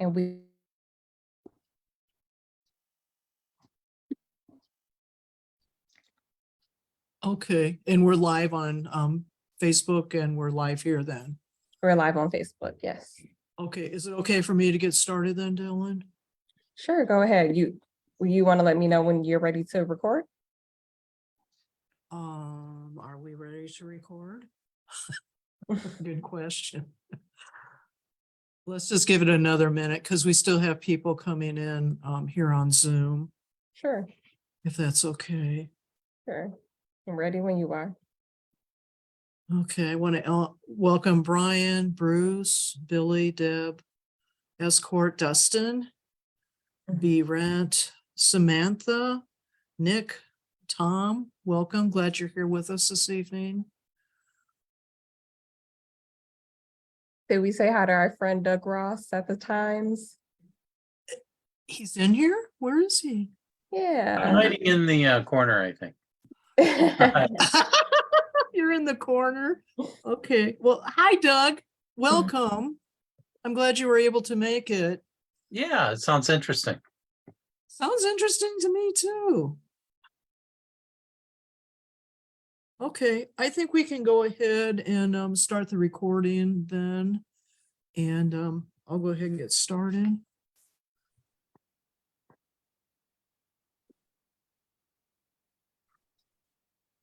And we Okay, and we're live on Facebook and we're live here then. we're live on Facebook. Yes. Okay, is it okay for me to get started then, Dylan? Sure, go ahead. You want to let me know when you're ready to record? Are we ready to record? Good question. Let's just give it another minute because we still have people coming in here on Zoom, Sure, if that's okay. sure. I'm ready when you are. Okay, I want to welcome Brian, Bruce, Billy, Deb, Escort, Dustin, B. Rent, Samantha, Nick, Tom, welcome. Glad you're here with us this evening. Did we say hi to our friend Doug Ross at the Times? He's in here? Where is he? I'm Yeah. hiding in the corner, I think. You're in the corner. Okay. Well, hi, Doug. Welcome. I'm glad you were able to make it. Yeah, it sounds interesting. Sounds interesting to me too. Okay, I think we can go ahead and start the recording then. And I'll go ahead and get started.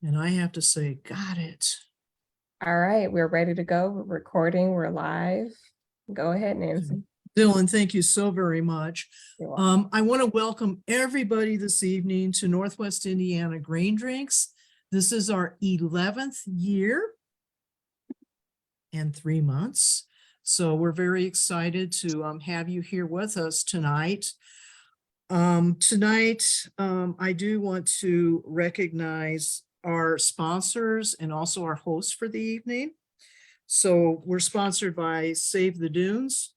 And I have to say, got it. All right, we're ready to go. We're recording, we're live. Go ahead, Nancy. Dylan, thank you so very much. You're welcome. I want to welcome everybody this evening to Northwest Indiana Grain Drinks. This is our 11th year and 3 months. So we're very excited to have you here with us tonight. Tonight, I do want to recognize our sponsors and also our hosts for the evening. So we're sponsored by Save the Dunes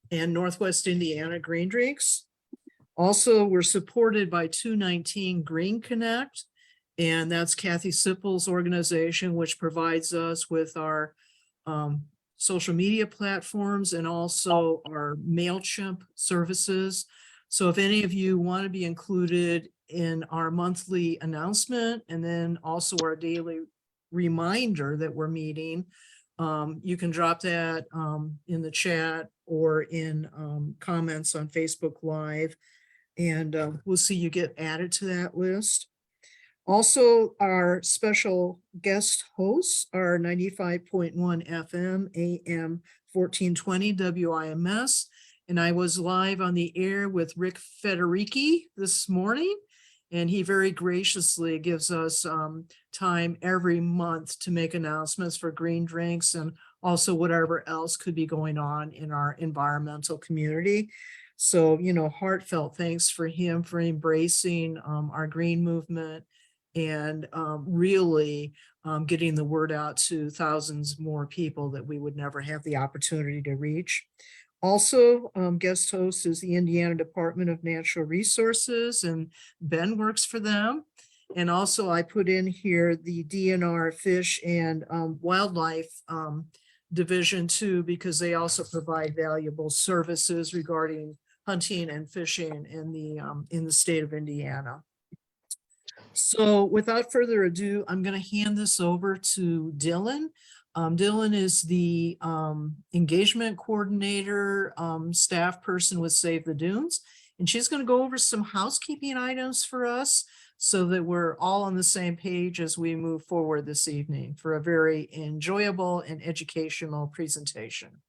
and Northwest Indiana Grain Drinks. Also, we're supported by 219 Green Connect, and that's Kathy Sippel's organization, which provides us with our social media platforms and also our MailChimp services. So if any of you want to be included in our monthly announcement and then also our daily reminder that we're meeting, you can drop that in the chat or in comments on Facebook Live, and we'll see you get added to that list. Also, our special guest hosts are 95.1 FM, AM 1420 WIMS, and I was live on the air with Rick Federici this morning, and he very graciously gives us time every month to make announcements for green drinks and also whatever else could be going on in our environmental community. So, you know, heartfelt thanks for him for embracing our green movement and really getting the word out to thousands more people that we would never have the opportunity to reach. Also, guest host is the Indiana Department of Natural Resources, and Ben works for them. And also I put in here the DNR Fish and Wildlife Division too, because they also provide valuable services regarding hunting and fishing in the state of Indiana. So without further ado, I'm going to hand this over to Dylan. Dylan is the engagement coordinator, staff person with Save the Dunes, and she's going to go over some housekeeping items for us so that we're all on the same page as we move forward this evening for a very enjoyable and educational presentation.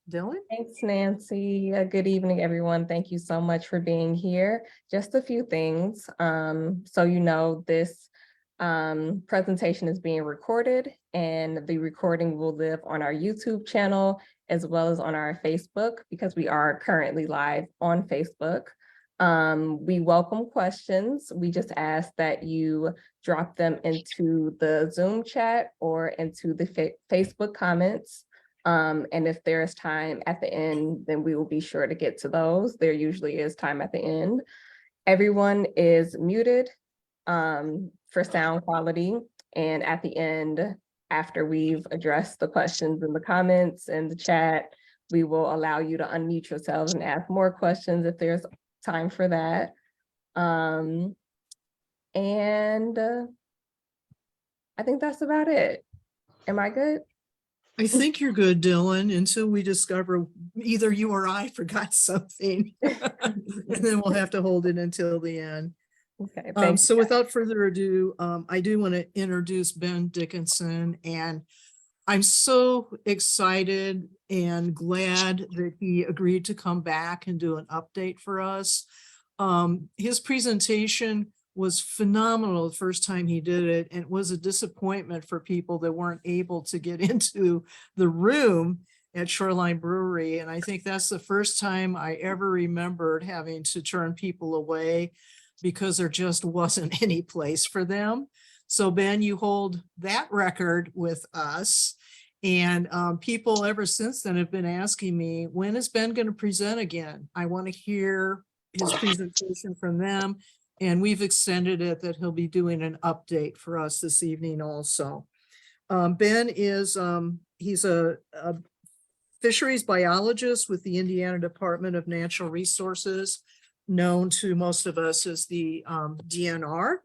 Dylan? Thanks, Nancy. Good evening, everyone. Thank you so much for being here. Just a few things. So you know, this presentation is being recorded, and the recording will live on our YouTube channel as well as on our Facebook, because we are currently live on Facebook. We welcome questions. We just ask that you drop them into the Zoom chat or into the Facebook comments. And if there is time at the end, then we will be sure to get to those. There usually is time at the end. Everyone is muted for sound quality. And at the end, after we've addressed the questions in the comments and the chat, we will allow you to unmute yourselves and ask more questions if there's time for that. I think that's about it. Am I good? I think you're good, Dylan, until we discover either you or I forgot something. And then we'll have to hold it until the end. Okay, thank So you. without further ado, I do want to introduce Ben Dickinson, and I'm so excited and glad that he agreed to come back and do an update for us. His presentation was phenomenal the first time he did it, and it was a disappointment for people that weren't able to get into the room at Shoreline Brewery. And I think that's the first time I ever remembered having to turn people away because there just wasn't any place for them. So Ben, you hold that record with us. And people ever since then have been asking me, when is Ben going to present again? I want to hear his presentation from them. And we've extended it that he'll be doing an update for us this evening also. Ben is, he's a fisheries biologist with the Indiana Department of Natural Resources, known to most of us as the DNR.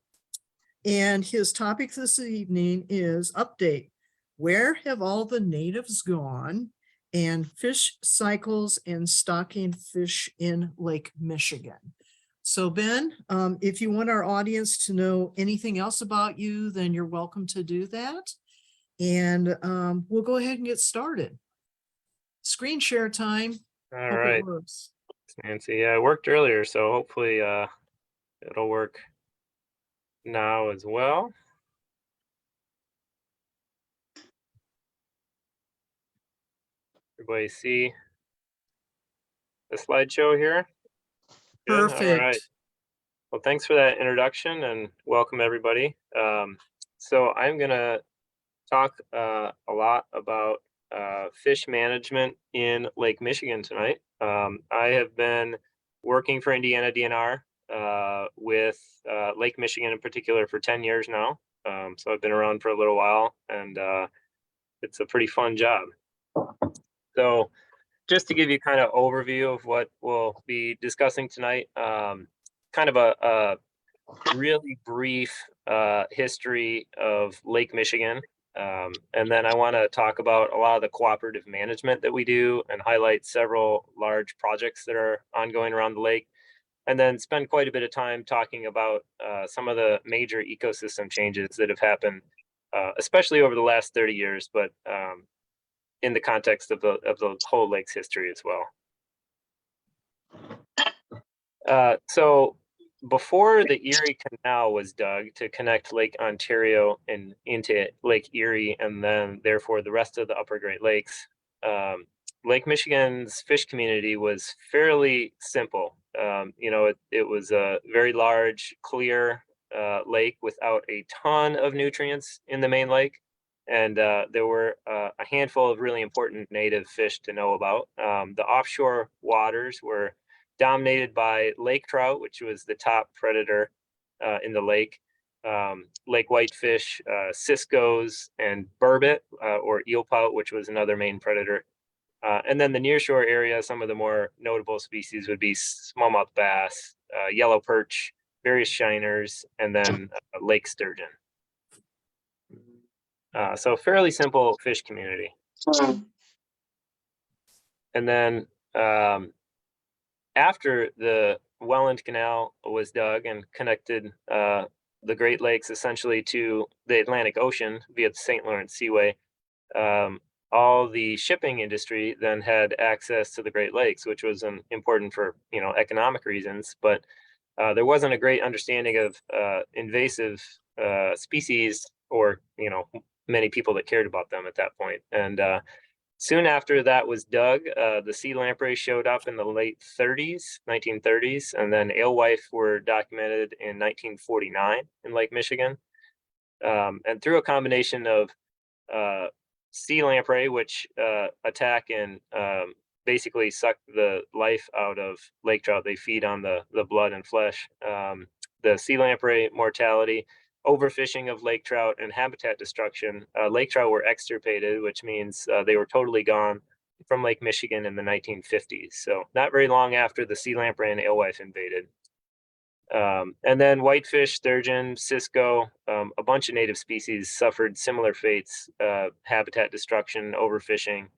And his topic this evening is update. Where have all the natives gone? And fish cycles and stocking fish in Lake Michigan. So Ben, if you want our audience to know anything else about you, then you're welcome to do that. And we'll go ahead and get started. Screen share time. All Hope it right, works. Nancy. Yeah, it worked earlier, so hopefully it'll work now as well. Everybody see the slideshow here? Good. All right. Perfect. Well, thanks for that introduction and welcome everybody. So I'm gonna talk a lot about fish management in Lake Michigan tonight. I have been working for Indiana DNR with Lake Michigan in particular for 10 years now. So I've been around for a little while, and it's a pretty fun job. So just to give you kind of overview of what we'll be discussing tonight, kind of a really brief history of Lake Michigan. And then I want to talk about a lot of the cooperative management that we do and highlight several large projects that are ongoing around the lake. And then spend quite a bit of time talking about some of the major ecosystem changes that have happened, especially over the last 30 years, but in the context of the whole lake's history as well. So before the Erie Canal was dug to connect Lake Ontario and into Lake Erie, and then therefore the rest of the upper Great Lakes, Lake Michigan's fish community was fairly simple. It was a very large, clear lake without a ton of nutrients in the main lake. And there were a handful of really important native fish to know about. The offshore waters were dominated by lake trout, which was the top predator in the lake, lake whitefish, ciscos, and burbot or eelpout, which was another main predator. And then the nearshore area, some of the more notable species would be smallmouth bass, yellow perch, various shiners, and then lake sturgeon. So fairly simple fish community. And then after the Welland Canal was dug and connected the Great Lakes essentially to the Atlantic Ocean via the St. Lawrence Seaway, all the shipping industry then had access to the Great Lakes, which was important for economic reasons. But there wasn't a great understanding of invasive species or many people that cared about them at that point. And soon after that was dug, the sea lamprey showed up in the late 1930s, and then alewife were documented in 1949 in Lake Michigan. And through a combination of sea lamprey, which attack and basically suck the life out of lake trout, they feed on the blood and flesh. The sea lamprey mortality, overfishing of lake trout, and habitat destruction, lake trout were extirpated, which means they were totally gone from Lake Michigan in the 1950s. So not very long after the sea lamprey and alewife invaded. And then whitefish, sturgeon, cisco, a bunch of native species suffered similar fates, habitat destruction, overfishing,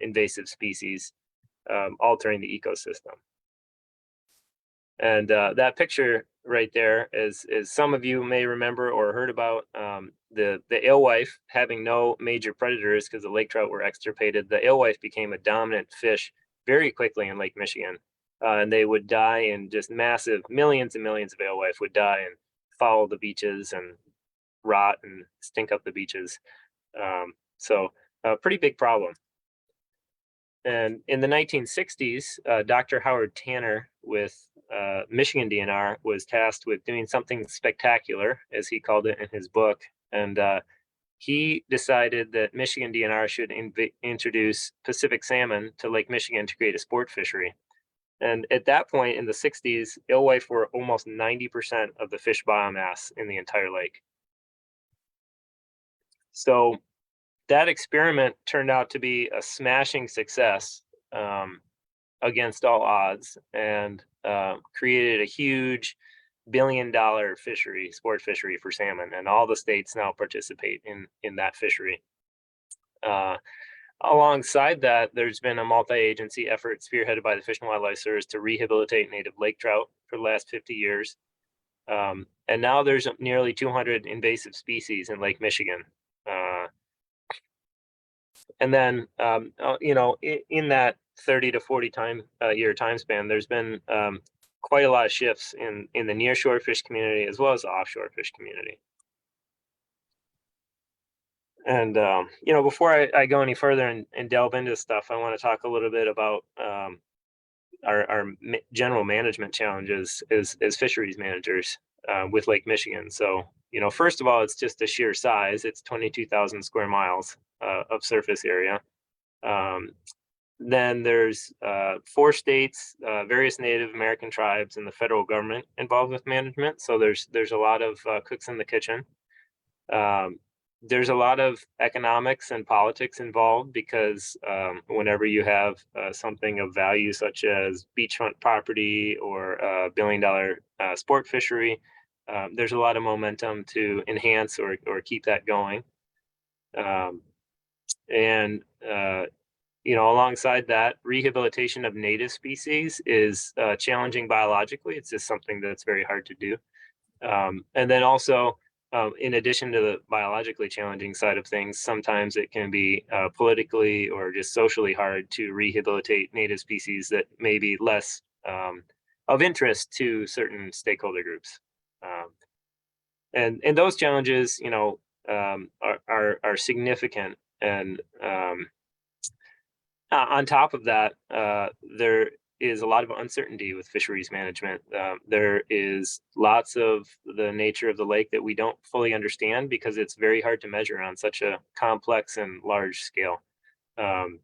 invasive species, altering the ecosystem. And that picture right there is some of you may remember or heard about, the alewife having no major predators because the lake trout were extirpated. The alewife became a dominant fish very quickly in Lake Michigan. And they would die in just massive, millions and millions of alewife would die and foul the beaches and rot and stink up the beaches. So a pretty big problem. And in the 1960s, Dr. Howard Tanner with Michigan DNR was tasked with doing something spectacular, as he called it in his book. And he decided that Michigan DNR should introduce Pacific salmon to Lake Michigan to create a sport fishery. And at that point in the 60s, alewife were almost 90% of the fish biomass in the entire lake. So that experiment turned out to be a smashing success against all odds, and created a huge billion-dollar fishery, sport fishery for salmon, and all the states now participate in that fishery. Alongside that, there's been a multi-agency effort spearheaded by the Fish and Wildlife Service to rehabilitate native lake trout for the last 50 years. And now there's nearly 200 invasive species in Lake Michigan. And then, you know, in that 30 to 40 year time span, there's been quite a lot of shifts in the nearshore fish community as well as the offshore fish community. And, you know, before I go any further and delve into stuff, I want to talk a little bit about our general management challenges as fisheries managers with Lake Michigan. So, you know, first of all, it's just the sheer size. It's 22,000 square miles of surface area. Then there's 4 states, various Native American tribes, and the federal government involved with management. So there's a lot of cooks in the kitchen. There's a lot of economics and politics involved because whenever you have something of value such as beachfront property or a billion-dollar sport fishery, there's a lot of momentum to enhance or keep that going. And you know, alongside that, rehabilitation of native species is challenging biologically. It's just something that's very hard to do. And then also, in addition to the biologically challenging side of things, sometimes it can be politically or just socially hard to rehabilitate native species that may be less of interest to certain stakeholder groups. And those challenges, you know, are significant. And on top of that, there is a lot of uncertainty with fisheries management. There is lots of the nature of the lake that we don't fully understand because it's very hard to measure on such a complex and large scale.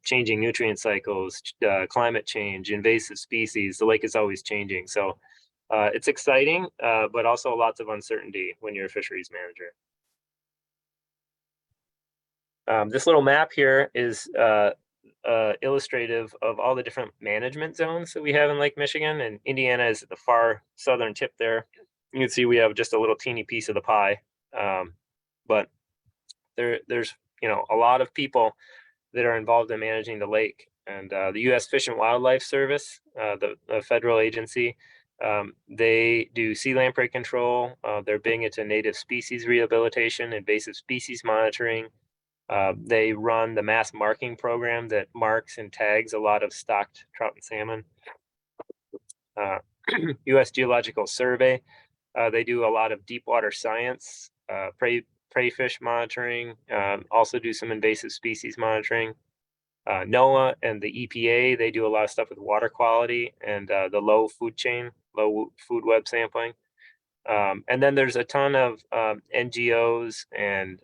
Changing nutrient cycles, climate change, invasive species, the lake is always changing. So it's exciting, but also lots of uncertainty when you're a fisheries manager. This little map here is illustrative of all the different management zones that we have in Lake Michigan, and Indiana is at the far southern tip there. You can see we have just a little teeny piece of the pie, but there's, you know, a lot of people that are involved in managing the lake. And the U.S. Fish and Wildlife Service, the federal agency, they do sea lamprey control. They're big into native species rehabilitation, invasive species monitoring. They run the mass marking program that marks and tags a lot of stocked trout and salmon. U.S. Geological Survey, they do a lot of deep water science, prey fish monitoring, also do some invasive species monitoring. NOAA and the EPA, they do a lot of stuff with water quality and the low food web sampling. And then there's a ton of NGOs and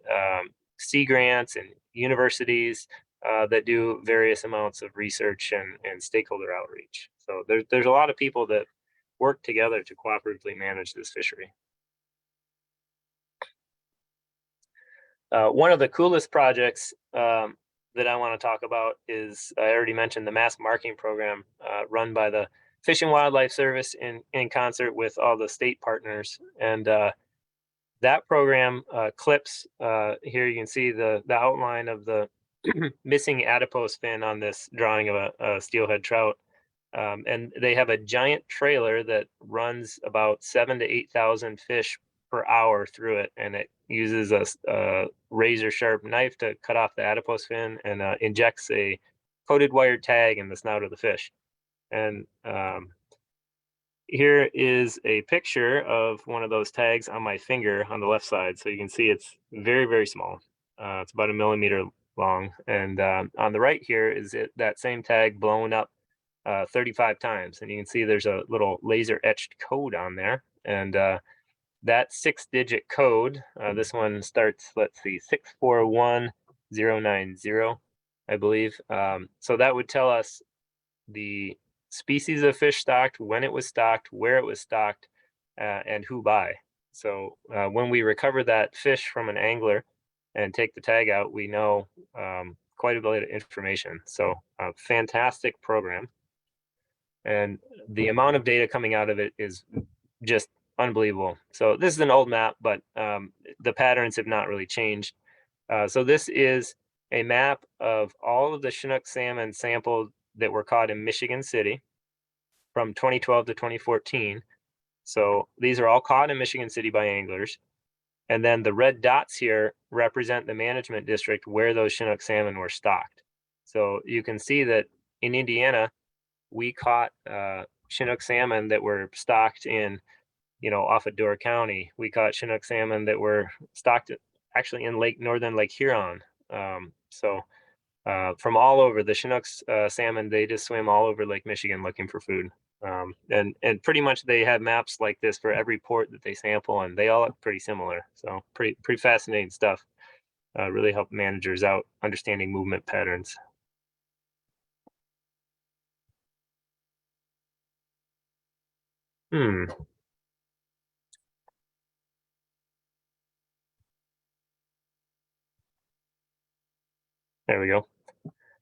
sea grants and universities that do various amounts of research and stakeholder outreach. So there's a lot of people that work together to cooperatively manage this fishery. One of the coolest projects that I want to talk about is, I already mentioned, the mass marking program run by the Fish and Wildlife Service in concert with all the state partners. And that program clips, here you can see the outline of the missing adipose fin on this drawing of a steelhead trout. And they have a giant trailer that runs about 7,000 to 8,000 fish per hour through it, and it uses a razor sharp knife to cut off the adipose fin and injects a coated wire tag in the snout of the fish. And here is a picture of one of those tags on my finger on the left side. So you can see it's very, very small. It's about 1 millimeter long. And on the right here is that same tag blown up 35 times. And you can see there's a little laser etched code on there. And that 6-digit code, this one starts, let's see, 641090, I believe. So that would tell us the species of fish stocked, when it was stocked, where it was stocked, and who by. So when we recover that fish from an angler and take the tag out, we know quite a bit of information. So a fantastic program. And the amount of data coming out of it is just unbelievable. So this is an old map, but the patterns have not really changed. So this is a map of all of the Chinook salmon sampled that were caught in Michigan City from 2012 to 2014. So these are all caught in Michigan City by anglers. And then the red dots here represent the management district where those Chinook salmon were stocked. So you can see that in Indiana, we caught Chinook salmon that were stocked in, off of Door County. We caught Chinook salmon that were stocked actually in northern Lake Huron. From all over, the Chinook salmon, they just swim all over Lake Michigan looking for food. And pretty much they have maps like this for every port that they sample, and they all look pretty similar. So pretty fascinating stuff. Really help managers out understanding movement patterns. There we go.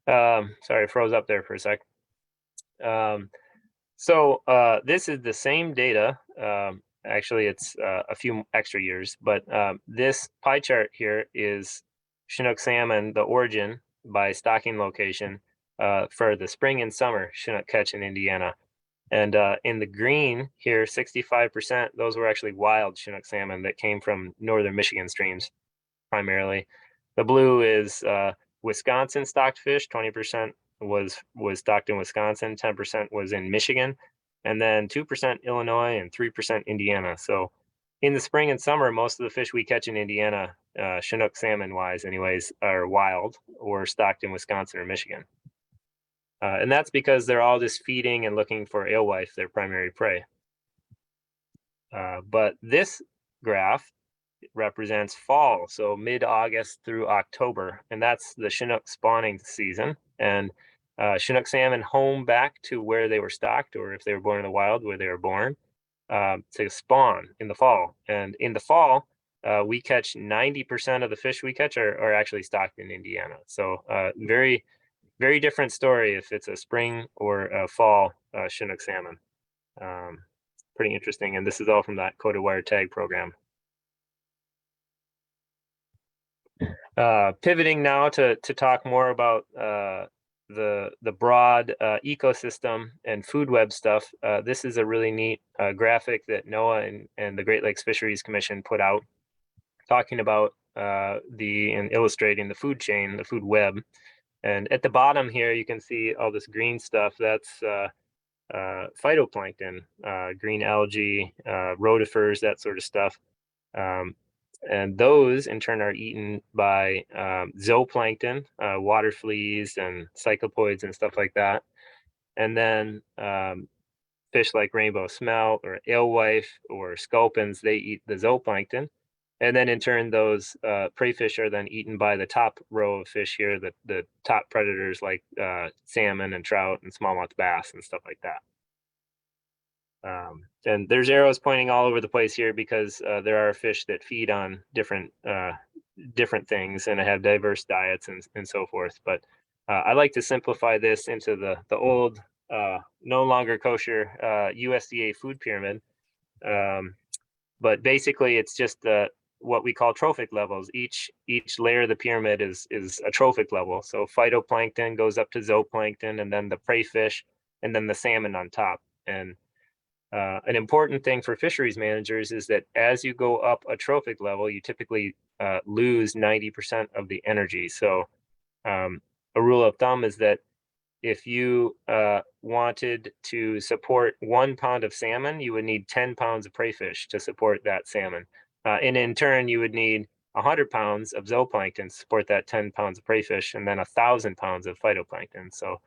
Sorry, I froze up there for a sec. So this is the same data. Actually, it's a few extra years, but this pie chart here is Chinook salmon, the origin by stocking location for the spring and summer Chinook catch in Indiana. And in the green here, 65%, those were actually wild Chinook salmon that came from northern Michigan streams primarily. The blue is Wisconsin stocked fish, 20% was stocked in Wisconsin, 10% was in Michigan, and then 2% Illinois and 3% Indiana. So in the spring and summer, most of the fish we catch in Indiana, Chinook salmon wise anyways, are wild or stocked in Wisconsin or Michigan. And that's because they're all just feeding and looking for alewife, their primary prey. But this graph represents fall, so mid-August through October, and that's the Chinook spawning season. And Chinook salmon home back to where they were stocked, or if they were born in the wild, where they were born, to spawn in the fall. And in the fall, we catch 90% of the fish we catch are actually stocked in Indiana. So very, very different story if it's a spring or a fall Chinook salmon. Pretty interesting, and this is all from that coded wire tag program. Pivoting now to talk more about the broad ecosystem and food web stuff. This is a really neat graphic that NOAA and the Great Lakes Fisheries Commission put out, talking about and illustrating the food chain, the food web. And at the bottom here, you can see all this green stuff. That's phytoplankton, green algae, rotifers, that sort of stuff. And those in turn are eaten by zooplankton, water fleas and cyclopoids and stuff like that. And then fish like rainbow smelt or alewife or sculpins, they eat the zooplankton. And then in turn, those prey fish are then eaten by the top row of fish here, the top predators like salmon and trout and smallmouth bass and stuff like that. And there's arrows pointing all over the place here because there are fish that feed on different things and have diverse diets and so forth. But I like to simplify this into the old, no longer kosher USDA food pyramid. But basically, it's just what we call trophic levels. Each layer of the pyramid is a trophic level. So phytoplankton goes up to zooplankton, and then the prey fish, and then the salmon on top. And an important thing for fisheries managers is that as you go up a trophic level, you typically lose 90% of the energy. So a rule of thumb is that if you wanted to support 1 pound of salmon, you would need 10 pounds of prey fish to support that salmon. And in turn, you would need 100 pounds of zooplankton to support that 10 pounds of prey fish, and then 1,000 pounds of phytoplankton. So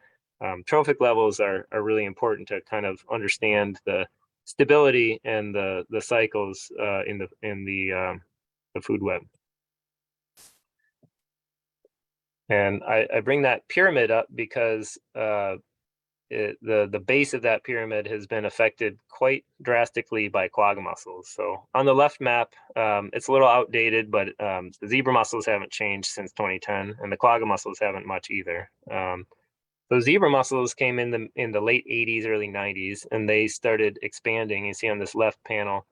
trophic levels are really important to kind of understand the stability and the cycles in the food web. And I bring that pyramid up because the base of that pyramid has been affected quite drastically by quagga mussels. So on the left map, it's a little outdated, but the zebra mussels haven't changed since 2010, and the quagga mussels haven't much either. So zebra mussels came in the late 80s, early 90s, and they started expanding. You see on this left panel,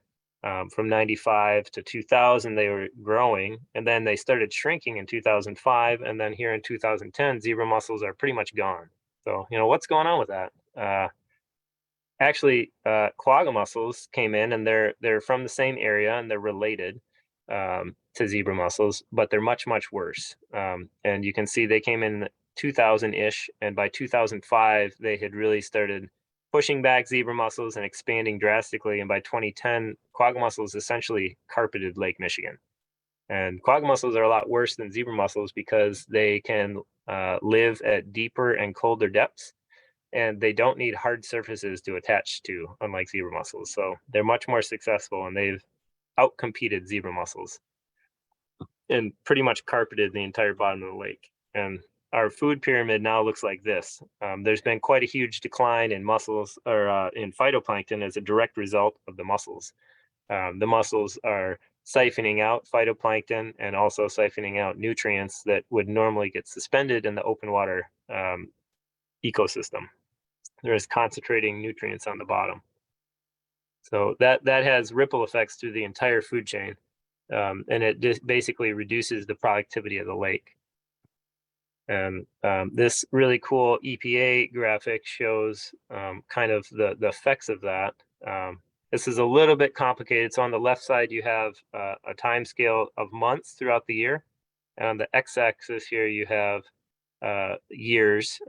from 95 to 2000, they were growing, and then they started shrinking in 2005, and then here in 2010, zebra mussels are pretty much gone. So, what's going on with that? Actually, quagga mussels came in, and they're from the same area, and they're related to zebra mussels, but they're much, much worse. And you can see they came in 2000-ish, and by 2005, they had really started pushing back zebra mussels and expanding drastically. And by 2010, quagga mussels essentially carpeted Lake Michigan. And quagga mussels are a lot worse than zebra mussels because they can live at deeper and colder depths, and they don't need hard surfaces to attach to, unlike zebra mussels. So they're much more successful, and they've outcompeted zebra mussels and pretty much carpeted the entire bottom of the lake. And our food pyramid now looks like this. There's been quite a huge decline in mussels, or in phytoplankton, as a direct result of the mussels. The mussels are siphoning out phytoplankton and also siphoning out nutrients that would normally get suspended in the open water ecosystem. They're just concentrating nutrients on the bottom. So that has ripple effects through the entire food chain, and it just basically reduces the productivity of the lake. And this really cool EPA graphic shows kind of the effects of that. This is a little bit complicated. So on the left side, you have a time scale of months throughout the year. And on the x-axis here, you have years.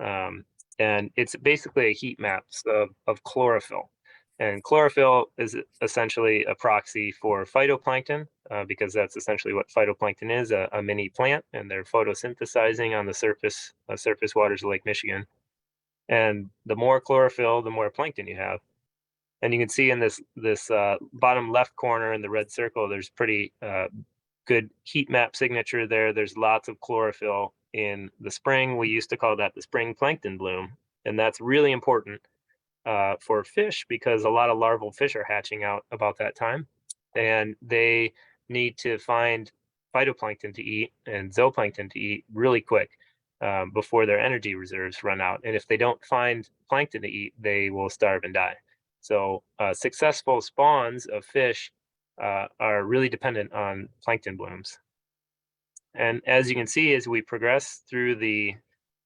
And it's basically a heat map of chlorophyll. And chlorophyll is essentially a proxy for phytoplankton, because that's essentially what phytoplankton is, a mini plant, and they're photosynthesizing on the surface waters of Lake Michigan. And the more chlorophyll, the more plankton you have. And you can see in this bottom left corner in the red circle, there's pretty good heat map signature there. There's lots of chlorophyll in the spring. We used to call that the spring plankton bloom. And that's really important for fish because a lot of larval fish are hatching out about that time. And they need to find phytoplankton to eat and zooplankton to eat really quick before their energy reserves run out. And if they don't find plankton to eat, they will starve and die. So successful spawns of fish are really dependent on plankton blooms. And as you can see, as we progress through the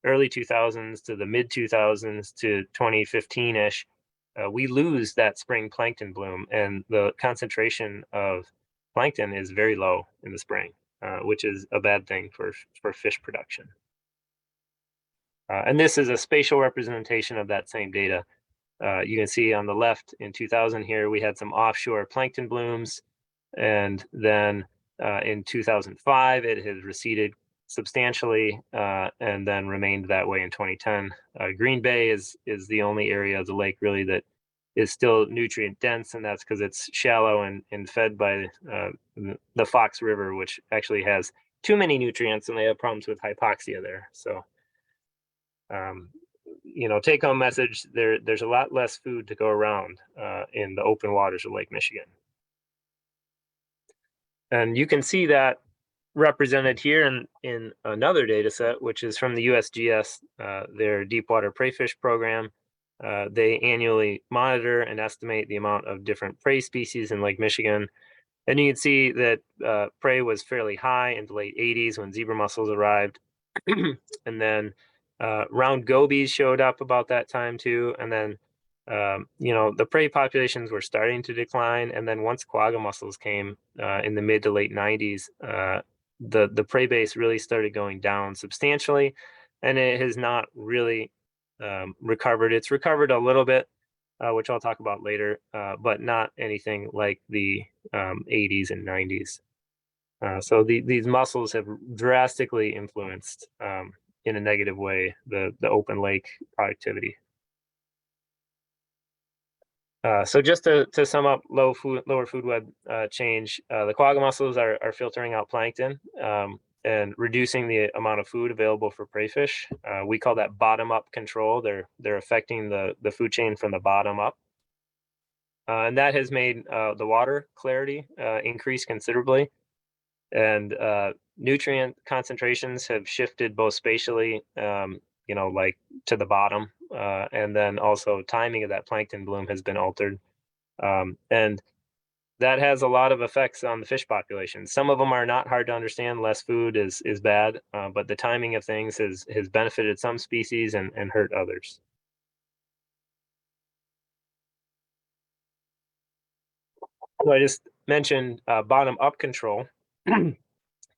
early 2000s to the mid 2000s to 2015-ish, we lose that spring plankton bloom, and the concentration of plankton is very low in the spring, which is a bad thing for fish production. And this is a spatial representation of that same data. You can see on the left in 2000 here, we had some offshore plankton blooms, and then in 2005, it has receded substantially and then remained that way in 2010. Green Bay is the only area of the lake really that is still nutrient dense, and that's because it's shallow and fed by the Fox River, which actually has too many nutrients, and they have problems with hypoxia there. So take home message, there's a lot less food to go around in the open waters of Lake Michigan. And you can see that represented here in another data set, which is from the USGS, their deep water prey fish program. They annually monitor and estimate the amount of different prey species in Lake Michigan. And you can see that prey was fairly high in the late 80s when zebra mussels arrived. And then round gobies showed up about that time too. And then, the prey populations were starting to decline. And then once quagga mussels came in the mid to late 90s, the prey base really started going down substantially. And it has not really recovered. It's recovered a little bit, which I'll talk about later, but not anything like the 80s and 90s. So these mussels have drastically influenced, in a negative way, the open lake productivity. So just to sum up lower food web change, the quagga mussels are filtering out plankton and reducing the amount of food available for prey fish. We call that bottom-up control. They're affecting the food chain from the bottom up. And that has made the water clarity increase considerably. And nutrient concentrations have shifted both spatially, like to the bottom, and then also timing of that plankton bloom has been altered. And that has a lot of effects on the fish population. Some of them are not hard to understand. Less food is bad, but the timing of things has benefited some species and hurt others. So I just mentioned bottom-up control.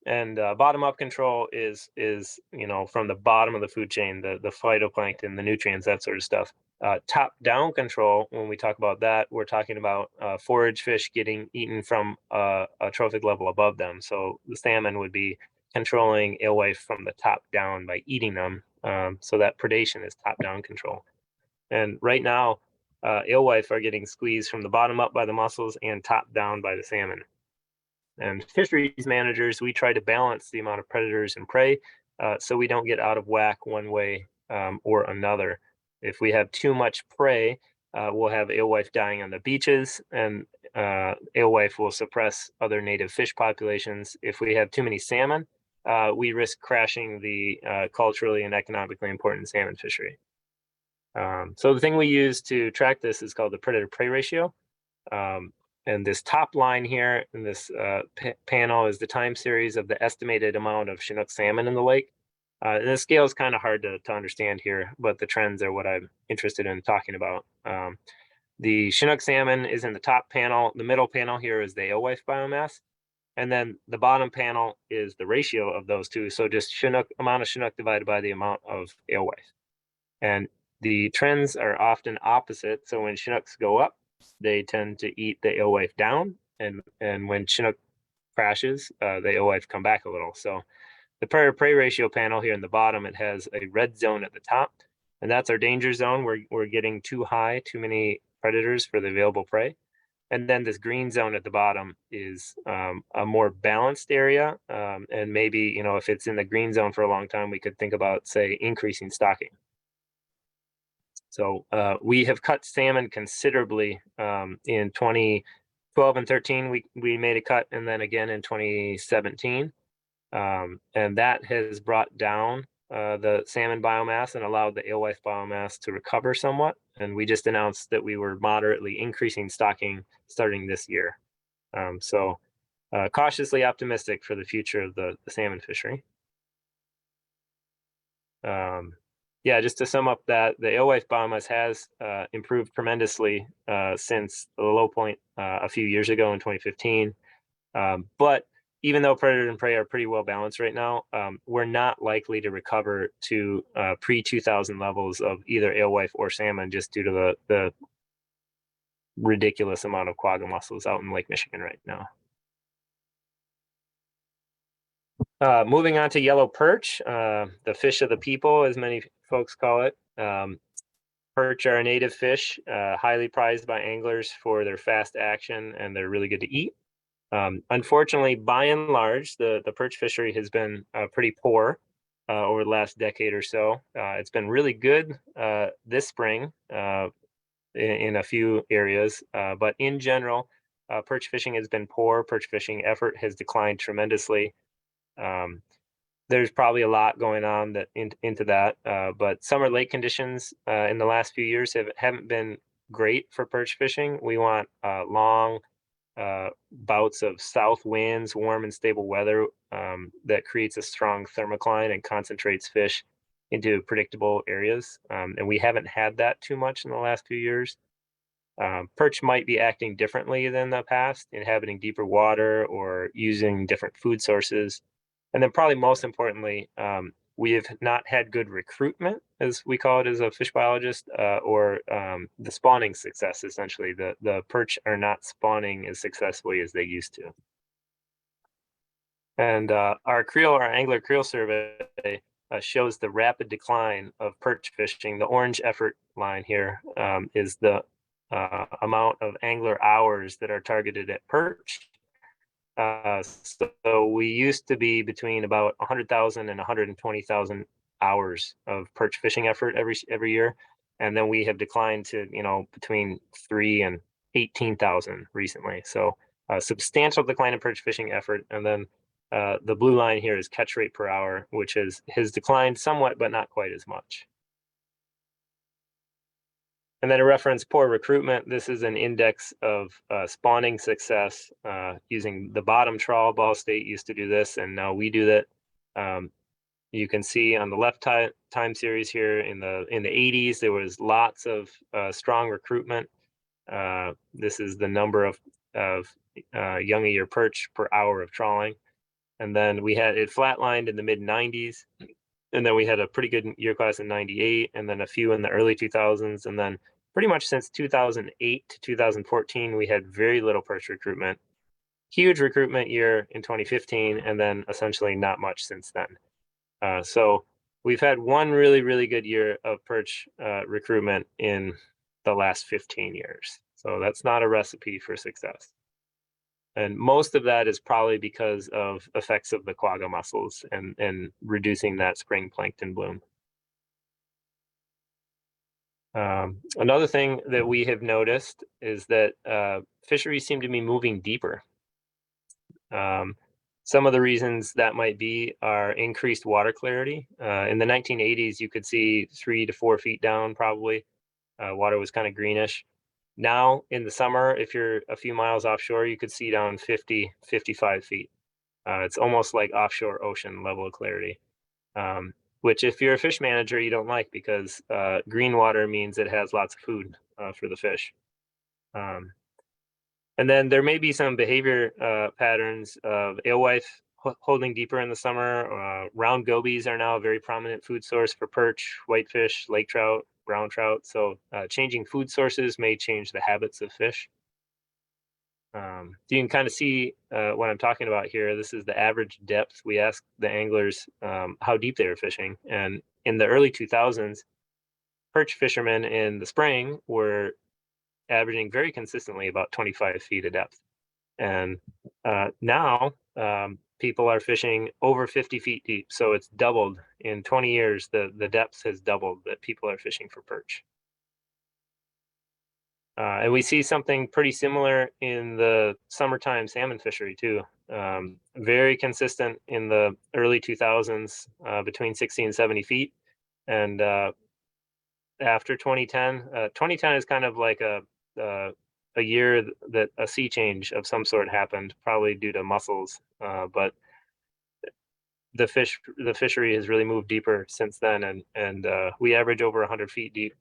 And bottom-up control is from the bottom of the food chain, the phytoplankton, the nutrients, that sort of stuff. Top-down control, when we talk about that, we're talking about forage fish getting eaten from a trophic level above them. So the salmon would be controlling alewife from the top down by eating them. So that predation is top-down control. And right now, alewife are getting squeezed from the bottom up by the mussels and top down by the salmon. And fisheries managers, we try to balance the amount of predators and prey so we don't get out of whack one way or another. If we have too much prey, we'll have alewife dying on the beaches, and alewife will suppress other native fish populations. If we have too many salmon, we risk crashing the culturally and economically important salmon fishery. So the thing we use to track this is called the predator-prey ratio. And this top line here in this panel is the time series of the estimated amount of Chinook salmon in the lake. And the scale is kind of hard to understand here, but the trends are what I'm interested in talking about. The Chinook salmon is in the top panel. The middle panel here is the alewife biomass. And then the bottom panel is the ratio of those two. So just amount of Chinook divided by the amount of alewife. And the trends are often opposite. So when Chinooks go up, they tend to eat the alewife down, and when Chinook crashes, the alewife come back a little. So the predator-prey ratio panel here in the bottom, it has a red zone at the top, and that's our danger zone. We're getting too high, too many predators for the available prey. And then this green zone at the bottom is a more balanced area, and maybe if it's in the green zone for a long time, we could think about, say, increasing stocking. So we have cut salmon considerably in 2012 and 13. We made a cut, and then again in 2017, and that has brought down the salmon biomass and allowed the alewife biomass to recover somewhat. And we just announced that we were moderately increasing stocking starting this year. So cautiously optimistic for the future of the salmon fishery. Yeah, just to sum up that, the alewife biomass has improved tremendously since the low point a few years ago in 2015. But even though predator and prey are pretty well balanced right now, we're not likely to recover to pre-2000 levels of either alewife or salmon just due to the ridiculous amount of quagga mussels out in Lake Michigan right now. Moving on to yellow perch, the fish of the people, as many folks call it. Perch are a native fish, highly prized by anglers for their fast action, and they're really good to eat. Unfortunately, by and large, the perch fishery has been pretty poor, over the last decade or so. It's been really good this spring in a few areas, but in general, perch fishing has been poor. Perch fishing effort has declined tremendously. There's probably a lot going on into that, but summer lake conditions in the last few years haven't been great for perch fishing. We want long bouts of south winds, warm and stable weather that creates a strong thermocline and concentrates fish into predictable areas. And we haven't had that too much in the last few years. Perch might be acting differently than the past, inhabiting deeper water or using different food sources. And then probably most importantly, we have not had good recruitment, as we call it as a fish biologist, or the spawning success, essentially. The perch are not spawning as successfully as they used to. And our angler creel survey shows the rapid decline of perch fishing. The orange effort line here is the amount of angler hours that are targeted at perch. So we used to be between about 100,000 and 120,000 hours of perch fishing effort every year, and then we have declined to between 3 and 18,000 recently. So a substantial decline in perch fishing effort, and then the blue line here is catch rate per hour, which has declined somewhat, but not quite as much. And then a reference poor recruitment. This is an index of spawning success using the bottom trawl. Ball State used to do this, and now we do that. You can see on the left time series here in the 80s, there was lots of strong recruitment. This is the number of young a year perch per hour of trawling. And then we had it flatlined in the mid 90s. And then we had a pretty good year class in 98, and then a few in the early 2000s. And then pretty much since 2008 to 2014, we had very little perch recruitment. Huge recruitment year in 2015, and then essentially not much since then. So we've had one really, really good year of perch recruitment in the last 15 years. So that's not a recipe for success. And most of that is probably because of effects of the quagga mussels and reducing that spring plankton bloom. Another thing that we have noticed is that fisheries seem to be moving deeper. Some of the reasons that might be are increased water clarity. In the 1980s, you could see 3 to 4 feet down probably. Water was kind of greenish. Now in the summer, if you're a few miles offshore, you could see down 50, 55 feet. It's almost like offshore ocean level of clarity, which if you're a fish manager, you don't like, because green water means it has lots of food for the fish. And then there may be some behavior patterns of alewife holding deeper in the summer. Round gobies are now a very prominent food source for perch, whitefish, lake trout, brown trout. So changing food sources may change the habits of fish. You can kind of see what I'm talking about here. This is the average depth. We asked the anglers how deep they were fishing. And in the early 2000s, perch fishermen in the spring were averaging very consistently about 25 feet of depth. And now people are fishing over 50 feet deep. So it's doubled in 20 years. The depth has doubled that people are fishing for perch. And we see something pretty similar in the summertime salmon fishery too. Very consistent in the early 2000s, between 60 and 70 feet. And after 2010, 2010 is kind of like a year that a sea change of some sort happened, probably due to mussels. But the fishery has really moved deeper since then, and we average over 100 feet deep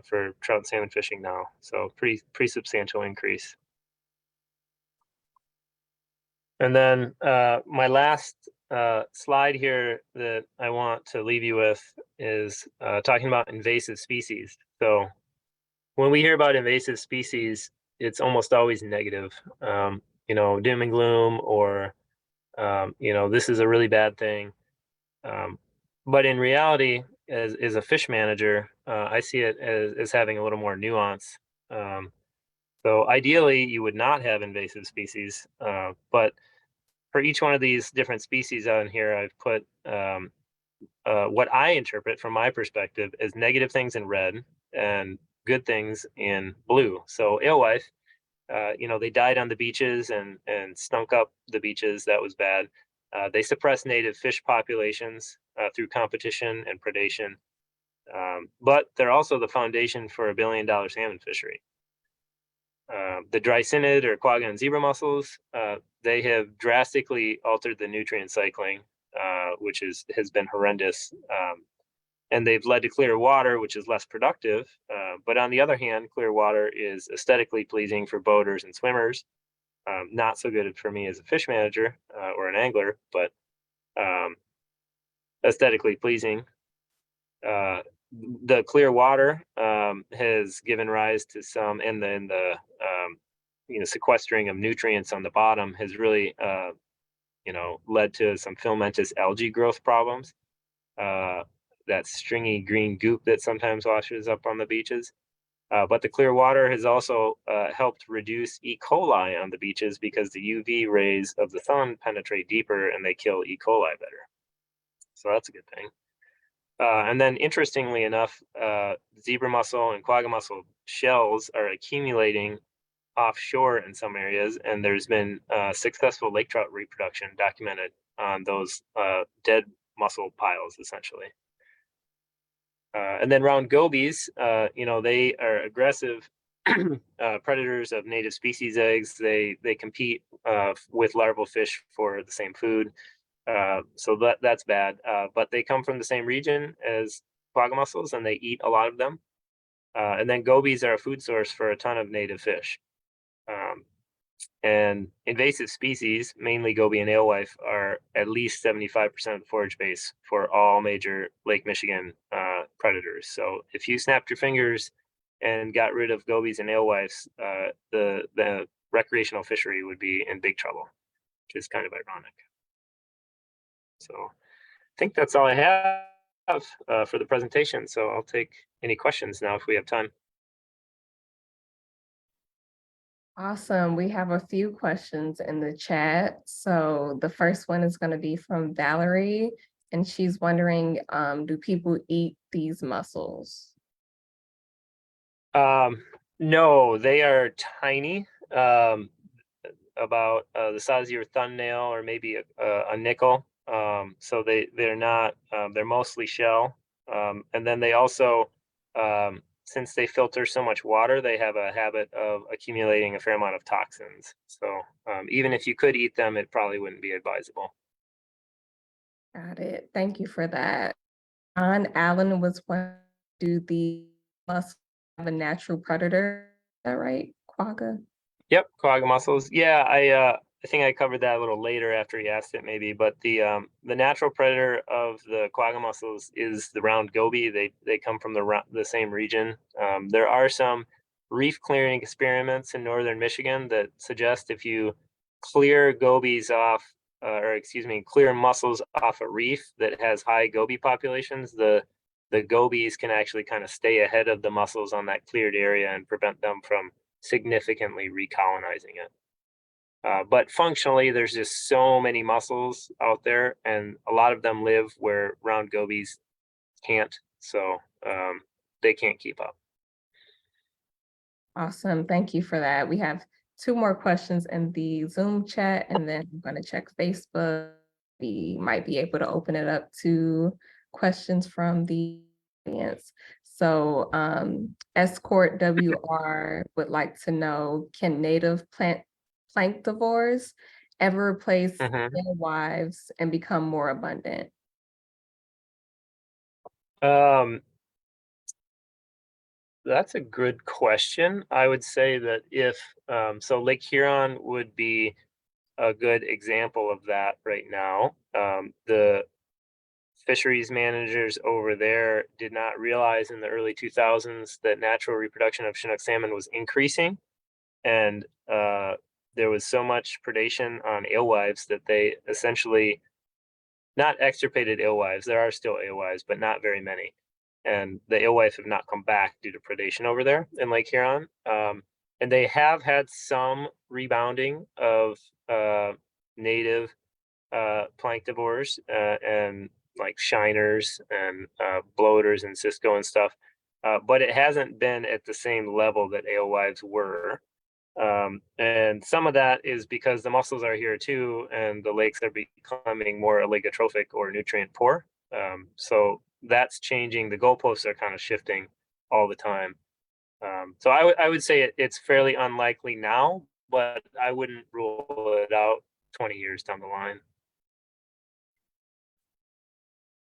for trout and salmon fishing now. So pretty substantial increase. And then my last slide here that I want to leave you with is talking about invasive species. So when we hear about invasive species, it's almost always negative, doom and gloom, or this is a really bad thing. But in reality, as a fish manager, I see it as having a little more nuance. So ideally, you would not have invasive species, but for each one of these different species on here, I've put what I interpret from my perspective as negative things in red and good things in blue. So alewife, they died on the beaches and stunk up the beaches. That was bad. They suppress native fish populations through competition and predation. But they're also the foundation for $1 billion salmon fishery. The drysynid or quagga and zebra mussels, they have drastically altered the nutrient cycling, which has been horrendous. And they've led to clear water, which is less productive. But on the other hand, clear water is aesthetically pleasing for boaters and swimmers. Not so good for me as a fish manager or an angler, but aesthetically pleasing. The clear water has given rise to some, and then the sequestering of nutrients on the bottom has really led to some filamentous algae growth problems. That stringy green goop that sometimes washes up on the beaches. But the clear water has also helped reduce E. coli on the beaches because the UV rays of the sun penetrate deeper and they kill E. coli better. So that's a good thing. And then interestingly enough, zebra mussel and quagga mussel shells are accumulating offshore in some areas, and there's been successful lake trout reproduction documented on those dead mussel piles, essentially. And then round gobies, they are aggressive predators of native species eggs. They compete with larval fish for the same food. So that's bad. But they come from the same region as quagga mussels, and they eat a lot of them. And then gobies are a food source for a ton of native fish. And invasive species, mainly goby and alewife, are at least 75% of the forage base for all major Lake Michigan predators. So if you snapped your fingers and got rid of gobies and alewives, the recreational fishery would be in big trouble, which is kind of ironic. So I think that's all I have for the presentation. So I'll take any questions now if we have time. Awesome. We have a few questions in the chat. So the first one is going to be from Valerie, and she's wondering, do people eat these mussels? No, they are tiny, about the size of your thumbnail or maybe a nickel. So they're not, they're mostly shell. And then they also, since they filter so much water, they have a habit of accumulating a fair amount of toxins. So even if you could eat them, it probably wouldn't be advisable. Got it. Thank you for that. Allen was wondering, do the mussels have a natural predator? Is that right, quagga? Yep, quagga mussels. Yeah, I think I covered that a little later after he asked it maybe, but the natural predator of the quagga mussels is the round goby. They come from the same region. There are some reef clearing experiments in northern Michigan that suggest if you clear gobies off, clear mussels off a reef that has high goby populations, the gobies can actually kind of stay ahead of the mussels on that cleared area and prevent them from significantly recolonizing it. But functionally, there's just so many mussels out there, and a lot of them live where round gobies can't, so they can't keep up. Awesome. Thank you for that. We have 2 more questions in the Zoom chat, and then I'm going to check Facebook. We might be able to open it up to questions from the audience. So Escort WR would like to know, can native planktivores ever replace alewives and become more abundant? That's a good question. I would say that if so, Lake Huron would be a good example of that right now. The fisheries managers over there did not realize in the early 2000s that natural reproduction of Chinook salmon was increasing, and there was so much predation on alewives that they essentially not extirpated alewives. There are still alewives, but not very many. And the alewives have not come back due to predation over there in Lake Huron. And they have had some rebounding of native planktivores, and like shiners and bloaters and Cisco and stuff. But it hasn't been at the same level that alewives were. And some of that is because the mussels are here too, and the lakes are becoming more oligotrophic or nutrient poor. So that's changing. The goalposts are kind of shifting all the time. So I would say it's fairly unlikely now, but I wouldn't rule it out 20 years down the line.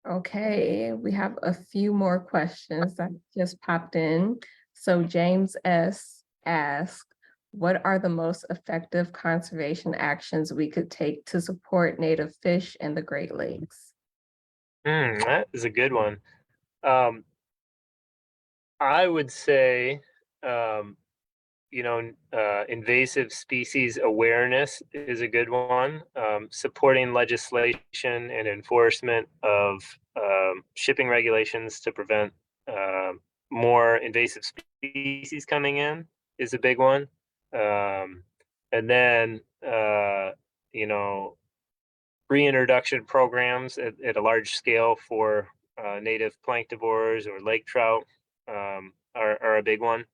Okay, we have a few more questions that just popped in. So James S. asked, what are the most effective conservation actions we could take to support native fish in the Great Lakes? That is a good one. I would say, invasive species awareness is a good one. Supporting legislation and enforcement of shipping regulations to prevent more invasive species coming in is a big one. And then, reintroduction programs at a large scale for native planktivores or lake trout are a big one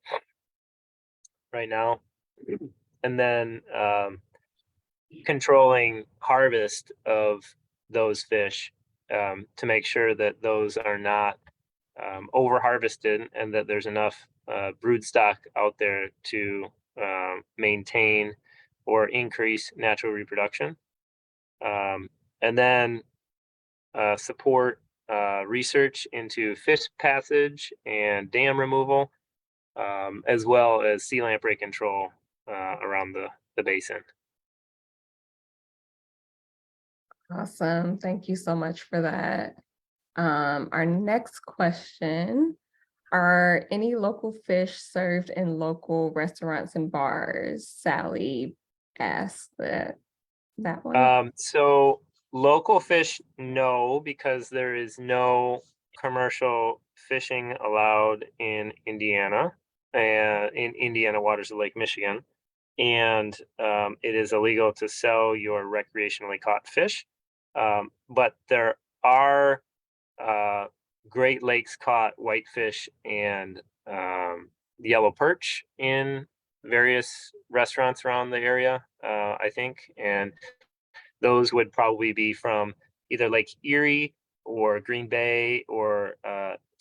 right now. And then controlling harvest of those fish to make sure that those are not over harvested and that there's enough brood stock out there to maintain or increase natural reproduction. And then support research into fish passage and dam removal, as well as sea lamprey control around the basin. Awesome. Thank you so much for that. Our next question, are any local fish served in local restaurants and bars? Sally asked that one. So local fish, no, because there is no commercial fishing allowed in Indiana and in Indiana waters of Lake Michigan. And it is illegal to sell your recreationally caught fish. But there are Great Lakes caught whitefish and yellow perch in various restaurants around the area, I think. And those would probably be from either Lake Erie or Green Bay or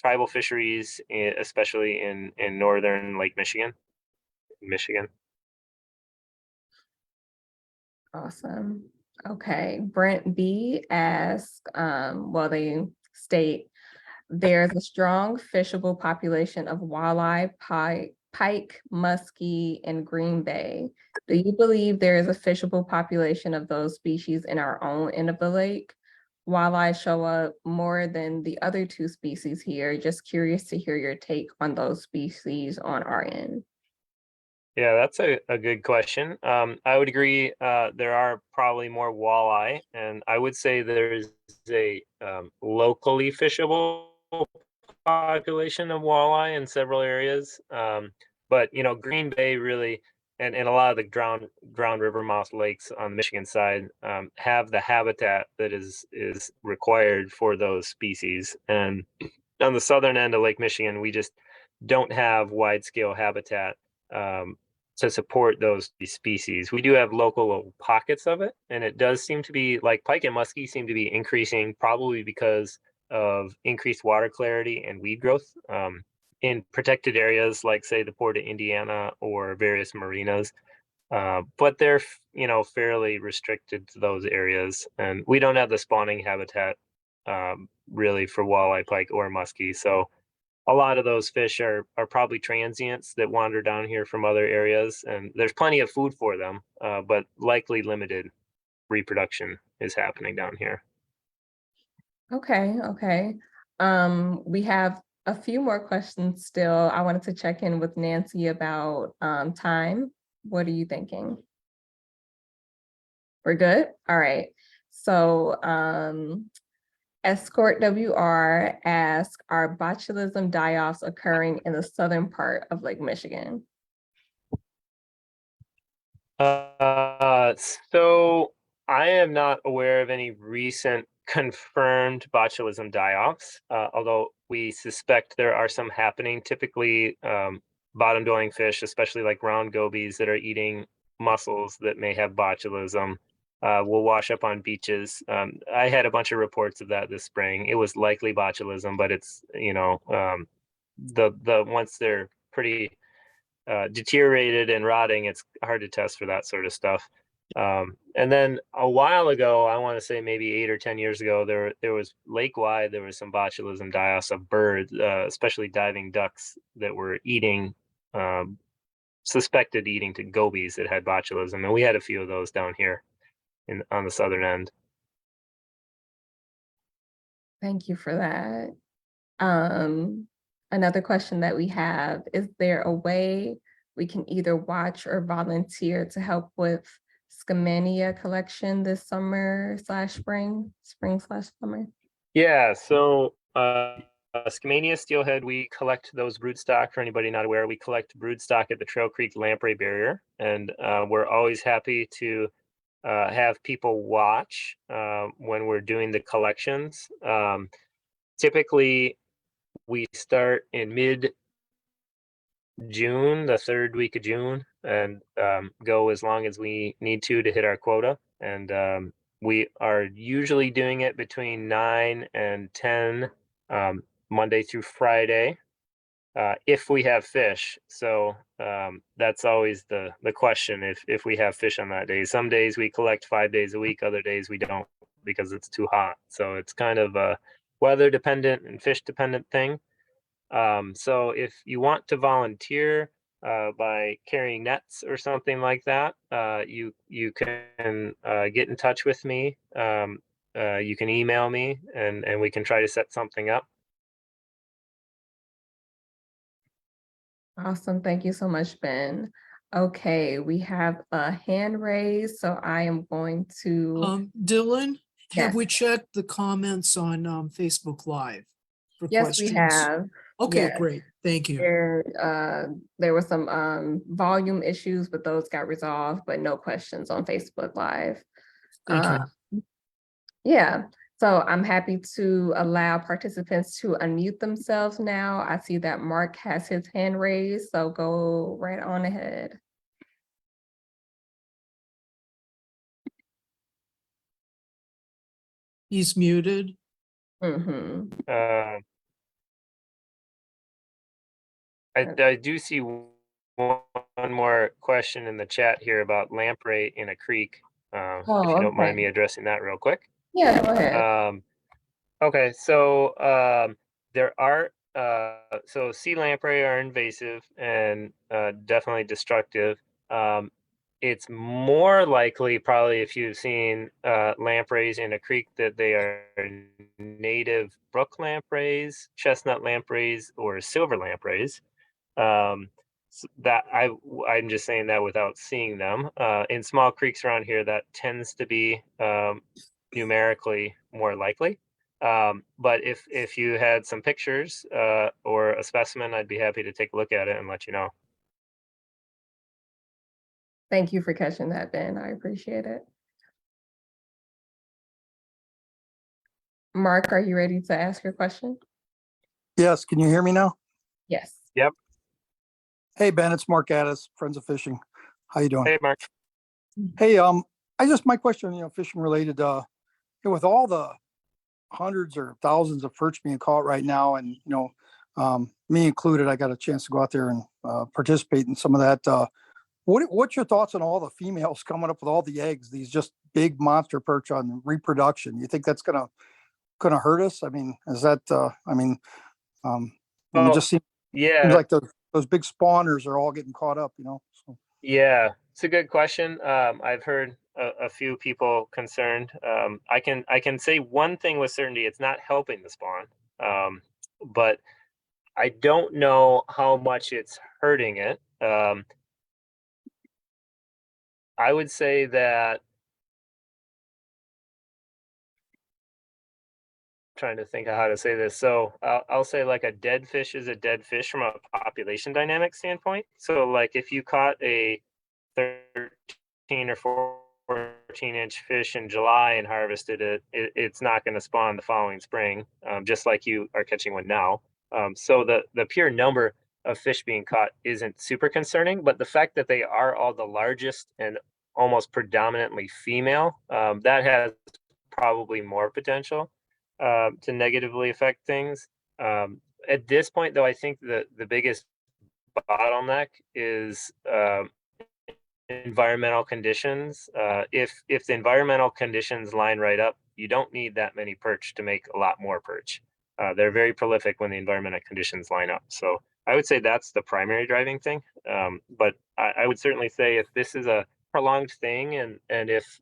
tribal fisheries, especially in northern Lake Michigan. Awesome. Okay. Brent B asks, they state there's a strong fishable population of walleye, pike, muskie, and green bay. Do you believe there is a fishable population of those species in our own end of the lake? Walleye show up more than the other two species here. Just curious to hear your take on those species on our end. Yeah, that's a good question. I would agree. There are probably more walleye, and I would say there's a locally fishable population of walleye in several areas. But Green Bay really, and a lot of the drowned river mouse lakes on the Michigan side have the habitat that is required for those species. And on the southern end of Lake Michigan, we just don't have wide scale habitat to support those species. We do have local pockets of it, and it does seem to be like pike and muskie seem to be increasing, probably because of increased water clarity and weed growth in protected areas like, say, the Port of Indiana or various marinas. But they're fairly restricted to those areas, and we don't have the spawning habitat really for walleye, pike, or muskie. So a lot of those fish are probably transients that wander down here from other areas, and there's plenty of food for them, but likely limited reproduction is happening down here. Okay. We have a few more questions still. I wanted to check in with Nancy about time. What are you thinking? We're good? All right. So Escort WR asks, are botulism die-offs occurring in the southern part of Lake Michigan? So I am not aware of any recent confirmed botulism die-offs, although we suspect there are some happening. Typically, bottom dwelling fish, especially like round gobies that are eating mussels that may have botulism, will wash up on beaches. I had a bunch of reports of that this spring. It was likely botulism, but it's, the once they're pretty deteriorated and rotting, it's hard to test for that sort of stuff. And then a while ago, I want to say maybe 8 or 10 years ago, there was lake-wide, there was some botulism die-offs of birds, especially diving ducks that were eating, suspected eating to gobies that had botulism. And we had a few of those down here on the southern end. Thank you for that. Another question that we have, is there a way we can either watch or volunteer to help with Skamania collection this spring/summer? Yeah, so Skamania steelhead, we collect those broodstock. For anybody not aware, we collect broodstock at the Trail Creek Lamprey Barrier, and we're always happy to have people watch when we're doing the collections. Typically, we start in mid-June, the third week of June, and go as long as we need to hit our quota. And we are usually doing it between 9 and 10, Monday through Friday, if we have fish. So that's always the question, if we have fish on that day. Some days we collect 5 days a week, other days we don't because it's too hot. So it's kind of a weather dependent and fish dependent thing. So if you want to volunteer by carrying nets or something like that, you can get in touch with me. You can email me, and we can try to set something up. Awesome. Thank you so much, Ben. Okay, we have a hand raised, so I am going to, Dylan, have Yes. we checked the comments on Facebook Live for yes, we questions? have. Okay, Yes. great. Thank you. There were some volume issues, but those got resolved, but no questions on Facebook Live. Thank Uh, you. Yeah, so I'm happy to allow participants to unmute themselves now. I see that Mark has his hand raised, so go right on ahead. He's muted. Mhm. I do see one more question in the chat here about lamprey in a creek. If Oh, you don't mind okay. me addressing that real quick. Yeah, go ahead. Okay, so there are so sea lamprey are invasive and definitely destructive. It's more likely, probably, if you've seen lampreys in a creek, that they are native brook lampreys, chestnut lampreys, or silver lampreys. That I'm just saying that without seeing them. In small creeks around here, that tends to be numerically more likely. But if you had some pictures or a specimen, I'd be happy to take a look at it and let you know. Thank you for catching that, Ben. I appreciate it. Mark, are you ready to ask your question? Yes, can you hear me now? Yes. Yep. Hey, Ben, it's Mark Addis, Friends of Fishing. How you doing? Hey, Mark. Hey, my question, fishing related, with all the hundreds or thousands of perch being caught right now, and, me included, I got a chance to go out there and participate in some of that. What's your thoughts on all the females coming up with all the eggs, these just big monster perch on reproduction? You think that's gonna hurt us? I mean, is that, it just seems Yeah, like those big spawners are all getting caught up, so. yeah, it's a good question. I've heard a few people concerned. I can say one thing with certainty: it's not helping the spawn. But I don't know how much it's hurting it. I would say that, trying to think of how to say this. So I'll say, like, a dead fish is a dead fish from a population dynamic standpoint. So like if you caught a 13 or 14-inch fish in July and harvested it, it's not going to spawn the following spring, just like you are catching one now. So the pure number of fish being caught isn't super concerning, but the fact that they are all the largest and almost predominantly female, that has probably more potential to negatively affect things. At this point, though, I think the biggest bottleneck is environmental conditions. If the environmental conditions line right up, you don't need that many perch to make a lot more perch. They're very prolific when the environmental conditions line up. So I would say that's the primary driving thing. But I would certainly say if this is a prolonged thing and if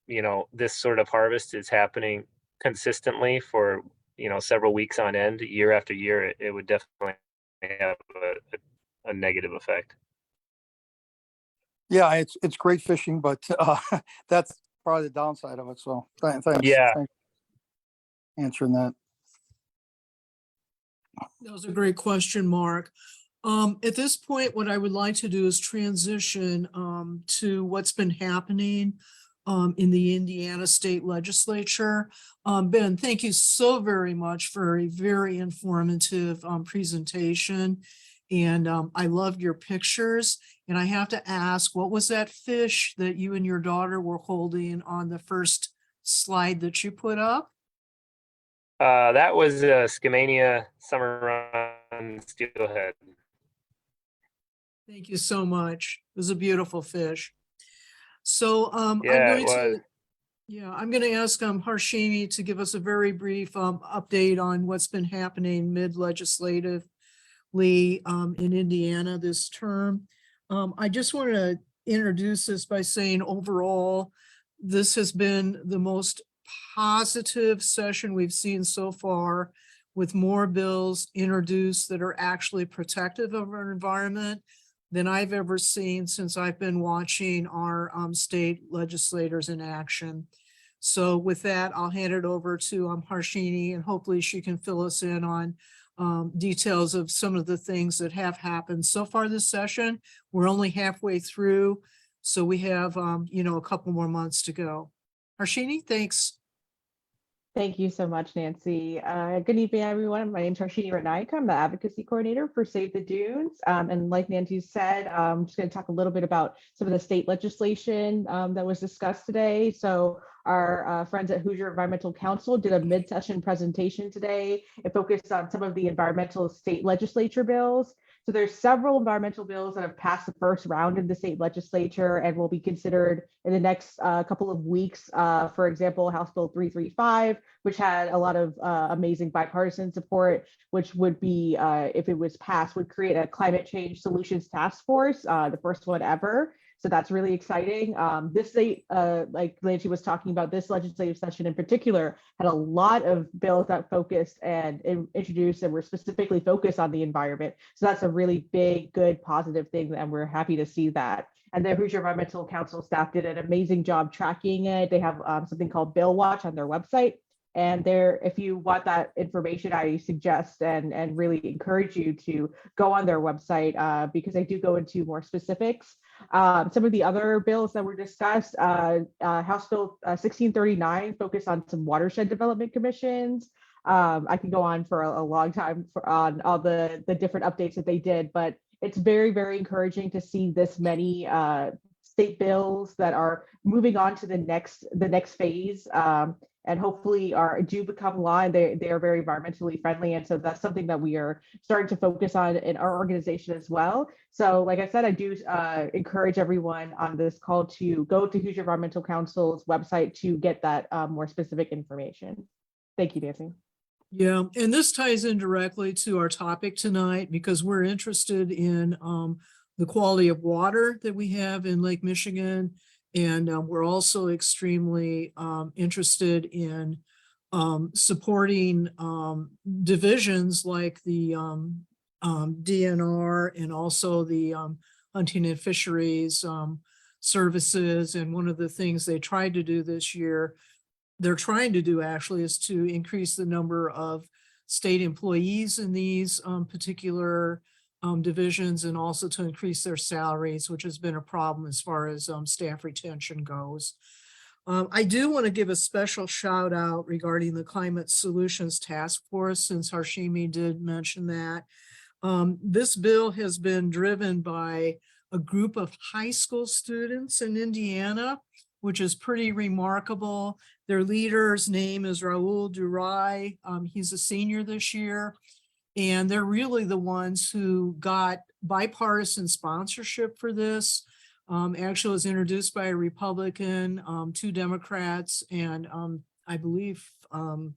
you know, this sort of harvest is happening consistently for, you know, several weeks on end, year after year, it would definitely have a negative effect. Yeah, it's great fishing, but that's probably the downside of it. So thanks. Yeah. Thanks for answering that. That was a great question, Mark. At this point, what I would like to do is transition to what's been happening in the Indiana State Legislature. Ben, thank you so very much for a very informative presentation. And I loved your pictures. And I have to ask, what was that fish that you and your daughter were holding on the first slide that you put up? That was a Scamania summer run steelhead. Thank you so much. It was a beautiful fish. So Yeah, it was. I'm going to ask Harshini to give us a very brief update on what's been happening mid-legislatively in Indiana this term. I just want to introduce this by saying overall, this has been the most positive session we've seen so far, with more bills introduced that are actually protective of our environment than I've ever seen since I've been watching our state legislators in action. So with that, I'll hand it over to Harshini, and hopefully she can fill us in on details of some of the things that have happened so far this session. We're only halfway through, so we have a couple more months to go. Harshini, thanks. Thank you so much, Nancy. Good evening, everyone. My name is Harshini Ratnaik. I'm the advocacy coordinator for Save the Dunes. And like Nancy said, I'm just going to talk a little bit about some of the state legislation that was discussed today. So our friends at Hoosier Environmental Council did a mid-session presentation today. It focused on some of the environmental state legislature bills. So there's several environmental bills that have passed the first round in the state legislature and will be considered in the next couple of weeks. For example, House Bill 335, which had a lot of amazing bipartisan support, which would be, if it was passed, would create a climate change solutions task force, the first one ever. So that's really exciting. This state, like Nancy was talking about, this legislative session in particular had a lot of bills that focused and introduced and were specifically focused on the environment. So that's a really big, good, positive thing, and we're happy to see that. And the Hoosier Environmental Council staff did an amazing job tracking it. They have something called Bill Watch on their website. And there, if you want that information, I suggest and really encourage you to go on their website because they do go into more specifics. Some of the other bills that were discussed, House Bill 1639 focused on some watershed development commissions. I can go on for a long time on all the different updates that they did, but it's very, very encouraging to see this many state bills that are moving on to the next phase. And hopefully do become law, and they are very environmentally friendly. And so that's something that we are starting to focus on in our organization as well. So like I said, I do encourage everyone on this call to go to Hoosier Environmental Council's website to get that more specific information. Thank you, Nancy. Yeah, and this ties in directly to our topic tonight because we're interested in the quality of water that we have in Lake Michigan. And we're also extremely interested in supporting divisions like the DNR and also the hunting and fisheries services. And one of the things they tried to do this year, they're trying to do actually, is to increase the number of state employees in these particular divisions and also to increase their salaries, which has been a problem as far as staff retention goes. I do want to give a special shout out regarding the Climate Solutions Task Force, since Harshimi did mention that. This bill has been driven by a group of high school students in Indiana, which is pretty remarkable. Their leader's name is Raul Durai. He's a senior this year, and they're really the ones who got bipartisan sponsorship for this. Actually, it was introduced by a Republican, 2 Democrats, and I believe, can't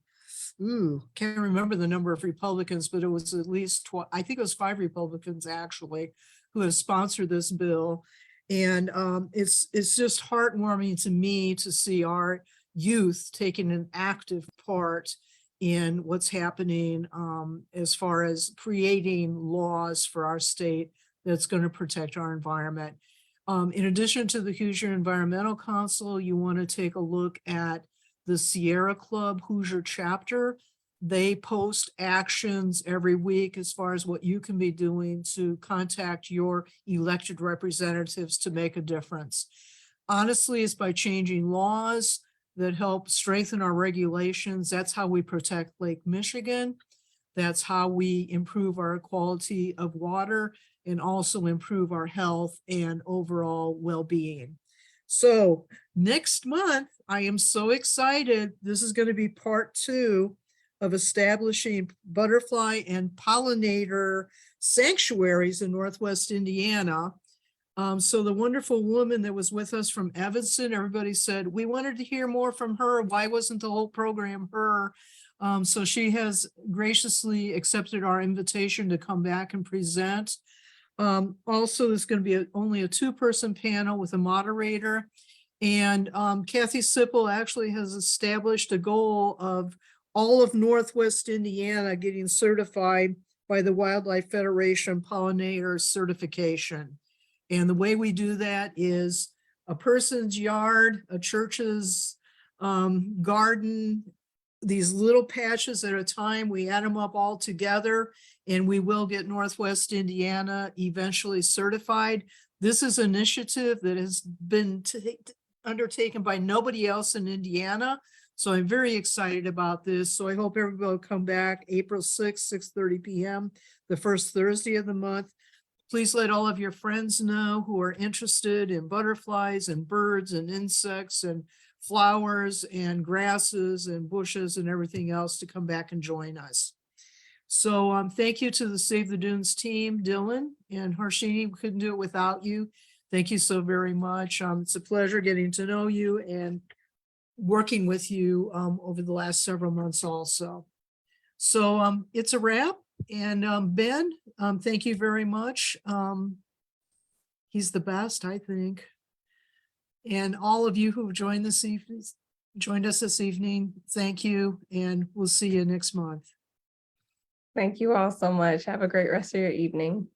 remember the number of Republicans, but it was at least, I think it was 5 Republicans actually who have sponsored this bill. And it's just heartwarming to me to see our youth taking an active part in what's happening as far as creating laws for our state that's going to protect our environment. In addition to the Hoosier Environmental Council, you want to take a look at the Sierra Club Hoosier chapter. They post actions every week as far as what you can be doing to contact your elected representatives to make a difference. Honestly, it's by changing laws that help strengthen our regulations. That's how we protect Lake Michigan. That's how we improve our quality of water and also improve our health and overall well-being. So next month, I am so excited. This is going to be part 2 of establishing butterfly and pollinator sanctuaries in Northwest Indiana. So the wonderful woman that was with us from Evanston, everybody said, we wanted to hear more from her. Why wasn't the whole program her? So she has graciously accepted our invitation to come back and present. Also, there's going to be only a 2-person panel with a moderator. And Kathy Sipple actually has established a goal of all of Northwest Indiana getting certified by the Wildlife Federation pollinator certification. And the way we do that is a person's yard, a church's garden, these little patches at a time, we add them up all together, and we will get Northwest Indiana eventually certified. This is an initiative that has been undertaken by nobody else in Indiana. So I'm very excited about this. So I hope everybody will come back April 6th, 6:30 p.m., the first Thursday of the month. Please let all of your friends know who are interested in butterflies and birds and insects and flowers and grasses and bushes and everything else to come back and join us. So thank you to the Save the Dunes team, Dylan and Harshini. We couldn't do it without you. Thank you so very much. It's a pleasure getting to know you and working with you over the last several months also. So it's a wrap. And Ben, thank you very much. He's the best, I think. And all of you who joined us this evening, thank you, and we'll see you next month. Thank you all so much. Have a great rest of your evening.